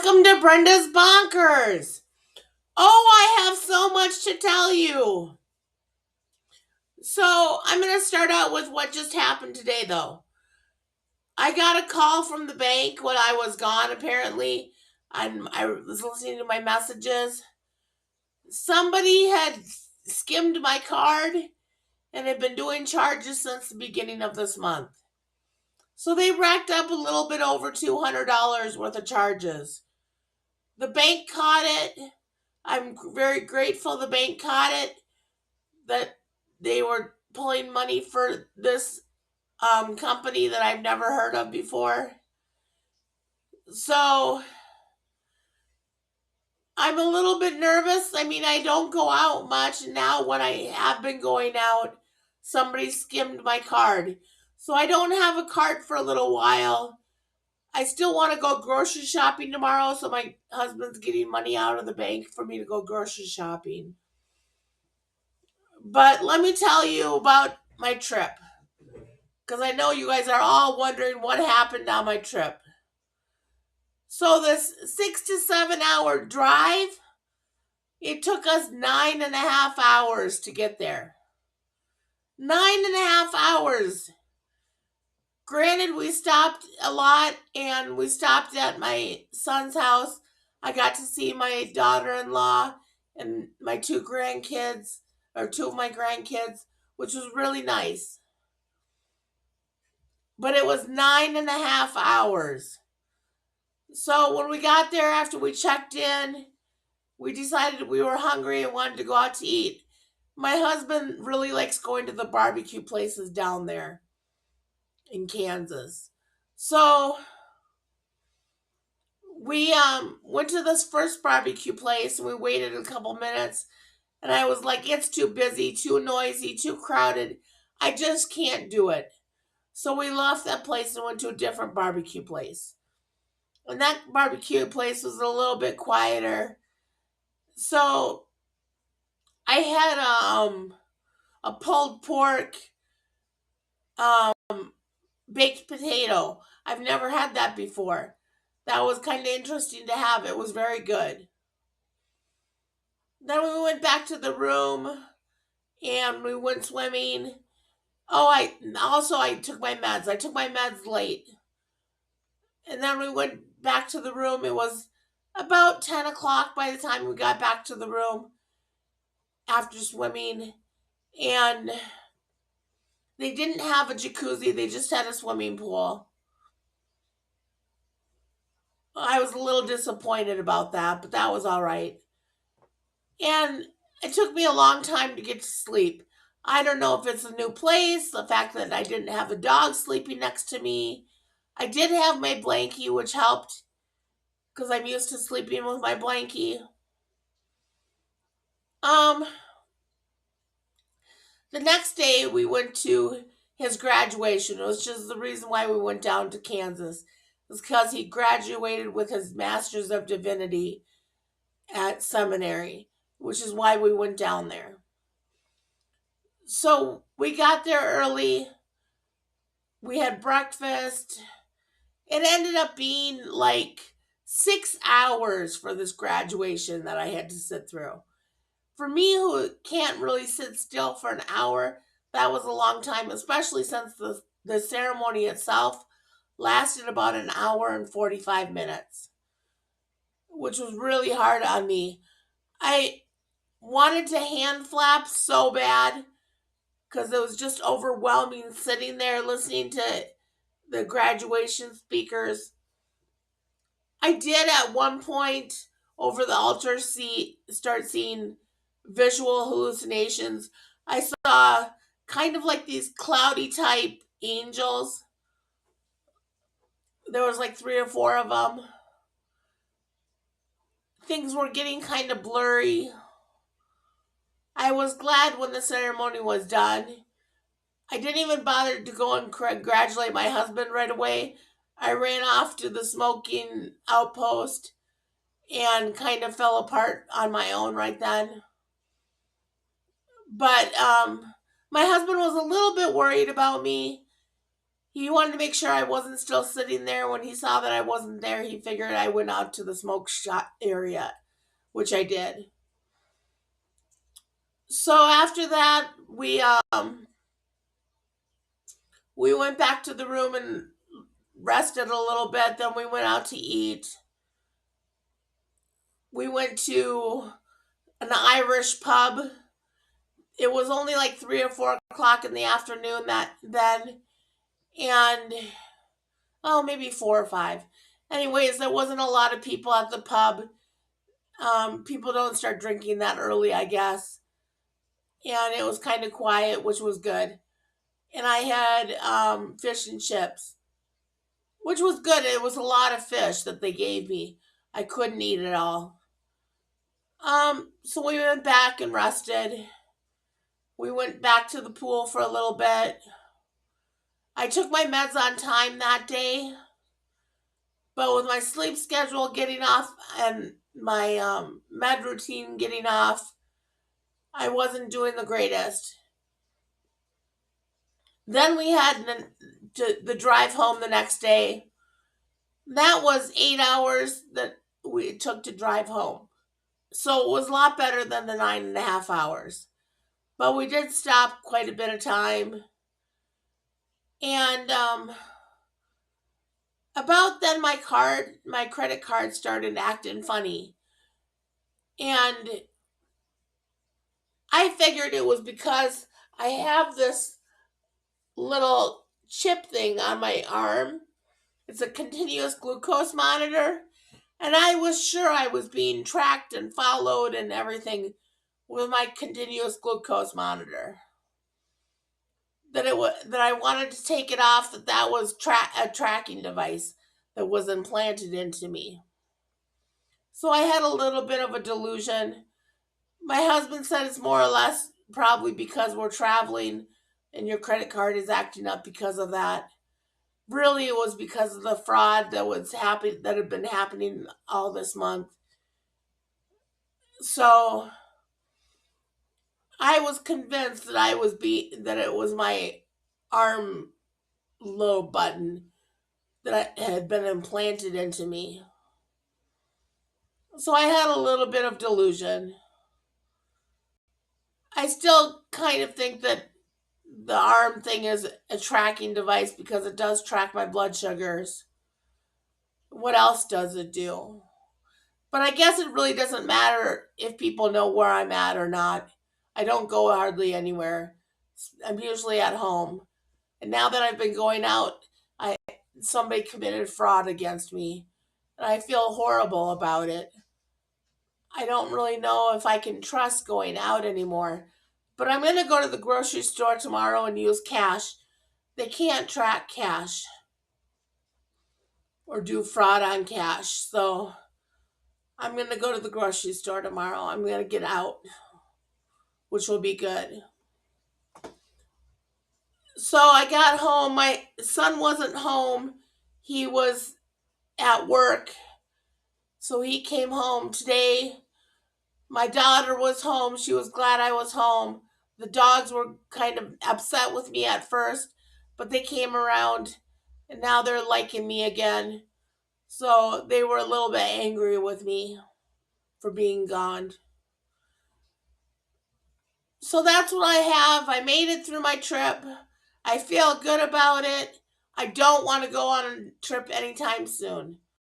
Welcome to Brenda's Bonkers. Oh, I have so much to tell you. So, I'm going to start out with what just happened today, though. I got a call from the bank when I was gone, apparently. I was listening to my messages. Somebody had skimmed my card and had been doing charges since the beginning of this month. So, they racked up a little bit over $200 worth of charges. The bank caught it. I'm very grateful the bank caught it, that they were pulling money for this company that I've never heard of before. So I'm a little bit nervous. I mean, I don't go out much. Now, when I have been going out, somebody skimmed my card. So I don't have a card for a little while. I still want to go grocery shopping tomorrow, so my husband's getting money out of the bank for me to go grocery shopping. But let me tell you about my trip, because I know you guys are all wondering what happened on my trip. So, this 6 to 7 hour drive, it took us 9.5 hours to get there. 9.5 hours. Granted, we stopped a lot and we stopped at my son's house. I got to see my daughter in law and my two grandkids, or two of my grandkids, which was really nice. But it was 9.5 hours. So when we got there, after we checked in, we decided we were hungry and wanted to go out to eat. My husband really likes going to the barbecue places down there in Kansas. So we went to this first barbecue place and we waited a couple minutes. And I was like, it's too busy, too noisy, too crowded. I just can't do it. So we left that place and went to a different barbecue place. And that barbecue place was a little bit quieter. So I had a pulled pork um, baked potato. I've never had that before. That was kind of interesting to have. It was very good. Then we went back to the room and we went swimming. Oh, I took my meds. I took my meds late. And then we went back to the room. It was about 10 o'clock by the time we got back to the room after swimming. And they didn't have a jacuzzi, they just had a swimming pool. I was a little disappointed about that, but that was all right. And it took me a long time to get to sleep. I don't know if it's a new place, the fact that I didn't have a dog sleeping next to me. I did have my blankie, which helped because I'm used to sleeping with my blankie. Um, the next day we went to his graduation. It was just the reason why we went down to Kansas. It was because he graduated with his Master's of Divinity at seminary, which is why we went down there. So we got there early. We had breakfast. It ended up being like 6 hours for this graduation that I had to sit through. For me, who can't really sit still for an hour, that was a long time, especially since the ceremony itself lasted about an hour and 45 minutes, which was really hard on me. I wanted to hand flap so bad because it was just overwhelming sitting there listening to the graduation speakers. I did at one point over the altar start seeing visual hallucinations. I saw kind of like these cloudy type angels. There was like three or four of them. Things were getting kind of blurry. I was glad when the ceremony was done. I didn't even bother to go and congratulate my husband right away. I ran off to the smoking outpost and kind of fell apart on my own right then. But my husband was a little bit worried about me. He wanted to make sure I wasn't still sitting there. When he saw that I wasn't there, he figured I went out to the smoke shop area, which I did. So after that, we went back to the room and rested a little bit. Then we went out to eat. We went to an Irish pub. It was only like 3 or 4 o'clock in the afternoon that then, and oh, maybe 4 or 5. Anyways, there wasn't a lot of people at the pub. People don't start drinking that early, I guess, and it was kind of quiet, which was good. And I had fish and chips, which was good. It was a lot of fish that they gave me. I couldn't eat it all. So we went back and rested. We went back to the pool for a little bit. I took my meds on time that day, but with my sleep schedule getting off and my med routine getting off, I wasn't doing the greatest. Then we had the drive home the next day. That was 8 hours that we took to drive home. So it was a lot better than the 9.5 hours. But we did stop quite a bit of time. And about then my credit card started acting funny. And I figured it was because I have this little chip thing on my arm. It's a continuous glucose monitor. And I was sure I was being tracked and followed and everything with my continuous glucose monitor. That I wanted to take it off, that was a tracking device that was implanted into me. So I had a little bit of a delusion. My husband said it's more or less probably because we're traveling and your credit card is acting up because of that. Really, it was because of the fraud that had been happening all this month. So I was convinced that it was my arm low button that had been implanted into me. So I had a little bit of delusion. I still kind of think that the arm thing is a tracking device because it does track my blood sugars. What else does it do? But I guess it really doesn't matter if people know where I'm at or not. I don't go hardly anywhere. I'm usually at home. And now that I've been going out, I somebody committed fraud against me. And I feel horrible about it. I don't really know if I can trust going out anymore. But I'm going to go to the grocery store tomorrow and use cash. They can't track cash or do fraud on cash. So I'm going to go to the grocery store tomorrow. I'm going to get out, which will be good. So I got home. My son wasn't home. He was at work. So he came home today. My daughter was home. She was glad I was home. The dogs were kind of upset with me at first, but they came around and now they're liking me again. So they were a little bit angry with me for being gone. So that's what I have. I made it through my trip. I feel good about it. I don't want to go on a trip anytime soon.